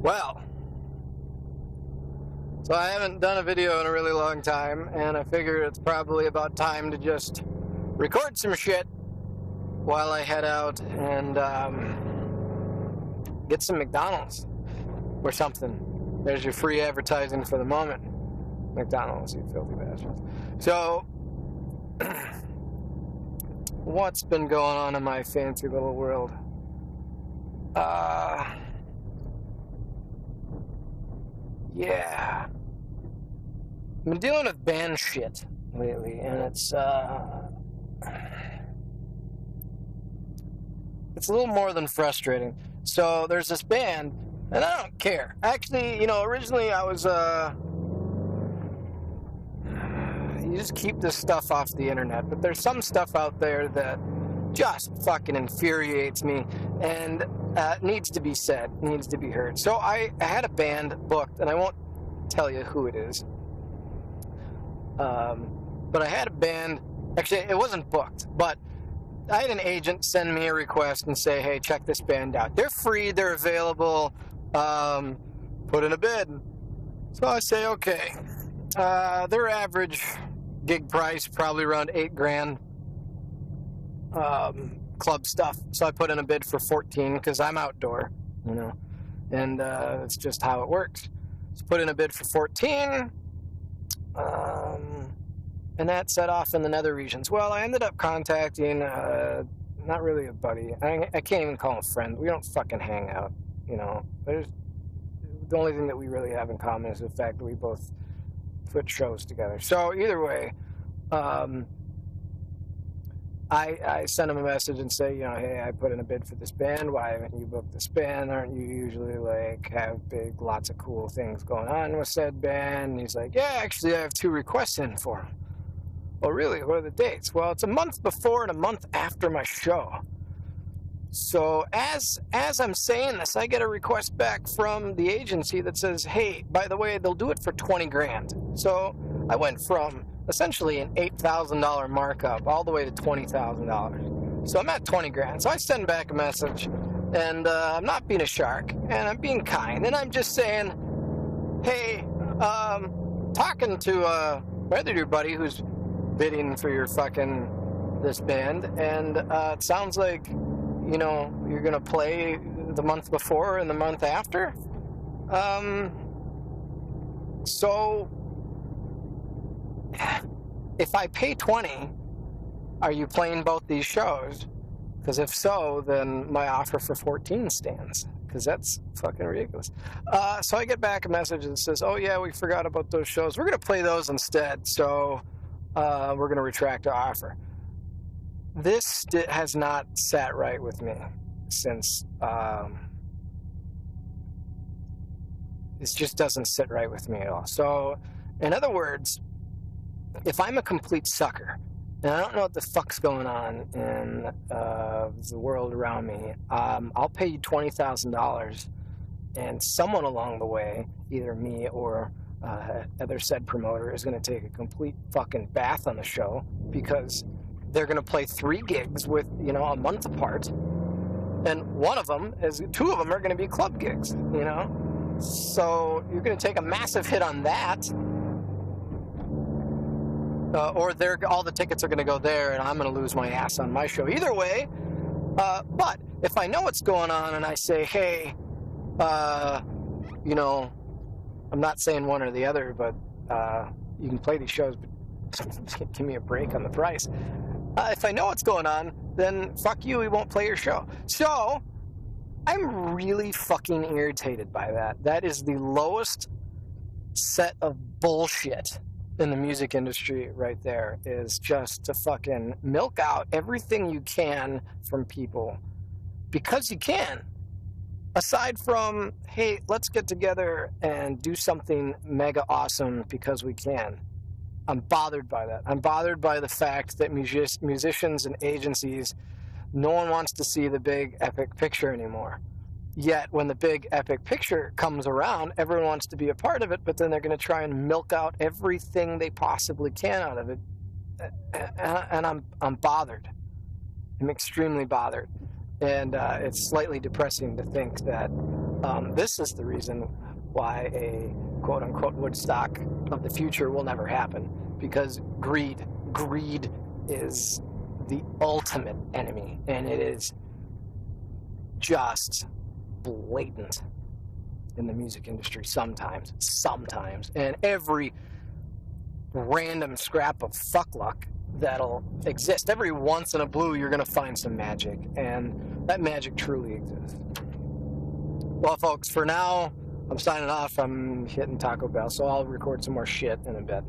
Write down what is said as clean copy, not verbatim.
Well, so I haven't done a video in a really long time, and I figured it's probably about time to just record some shit while I head out and get some McDonald's or something. There's your free advertising for the moment. McDonald's, you filthy bastards. So, what's been going on in my fancy little world? Yeah. I've been dealing with band shit lately, and it's a little more than frustrating. So there's this band, and I don't care. Actually, originally I was, you just keep this stuff off the internet, but there's some stuff out there that just fucking infuriates me, and needs to be said, needs to be heard. So I had a band booked, and I won't tell you who it is, but I had a band. Actually, it wasn't booked, but I had an agent send me a request and say, hey, check this band out. They're free, they're available, put in a bid. So I say, okay. Their average gig price, probably around $8,000. Club stuff. So I put in a bid for 14 because I'm outdoor, and it's just how it works. So put in a bid for 14, and that set off in the nether regions. Well, I ended up contacting, not really a buddy. I can't even call him a friend. We don't fucking hang out, There's the only thing that we really have in common is the fact that we both put shows together. So either way, I sent him a message and say, hey, I put in a bid for this band. Why haven't you booked this band? Aren't you usually have lots of cool things going on with said band? And he's like, yeah, actually I have 2 requests in for him. Well, really? What are the dates? Well, it's a month before and a month after my show. So as I'm saying this, I get a request back from the agency that says, hey, by the way, they'll do it for $20,000. So I went from essentially an $8,000 markup all the way to $20,000. So I'm at $20,000. So I send back a message, and I'm not being a shark, and I'm being kind, and I'm just saying, hey, talking to my other buddy who's bidding for your this band, and it sounds like you're gonna play the month before and the month after. So if I pay 20, are you playing both these shows? Because if so, then my offer for 14 stands, because that's fucking ridiculous. So I get back a message that says, oh yeah, we forgot about those shows. We're going to play those instead, so we're going to retract our offer. This has not sat right with me since, this just doesn't sit right with me at all. So, in other words, if I'm a complete sucker, and I don't know what the fuck's going on in the world around me, I'll pay you $20,000, and someone along the way, either me or other said promoter, is going to take a complete fucking bath on the show, because they're going to play 3 gigs with, a month apart, and 2 of them are going to be club gigs, So you're going to take a massive hit on that. Or all the tickets are going to go there, and I'm going to lose my ass on my show. Either way, but if I know what's going on and I say, hey, I'm not saying one or the other, but you can play these shows, but give me a break on the price. If I know what's going on, then fuck you, we won't play your show. So I'm really fucking irritated by that. That is the lowest set of bullshit in the music industry right there, is just to fucking milk out everything you can from people because you can. Aside from, hey, let's get together and do something mega awesome because we can. I'm bothered by that. I'm bothered by the fact that musicians and agencies, no one wants to see the big epic picture anymore. Yet when the big epic picture comes around, everyone wants to be a part of it, but then they're going to try and milk out everything they possibly can out of it. And I'm bothered. I'm extremely bothered. And it's slightly depressing to think that This is the reason why a quote-unquote Woodstock of the future will never happen, because greed is the ultimate enemy, and it is just blatant in the music industry sometimes, and every random scrap of fuck luck that'll exist, every once in a blue you're going to find some magic, and that magic truly exists. Well, folks, for now, I'm signing off. I'm hitting Taco Bell, so I'll record some more shit in a bit.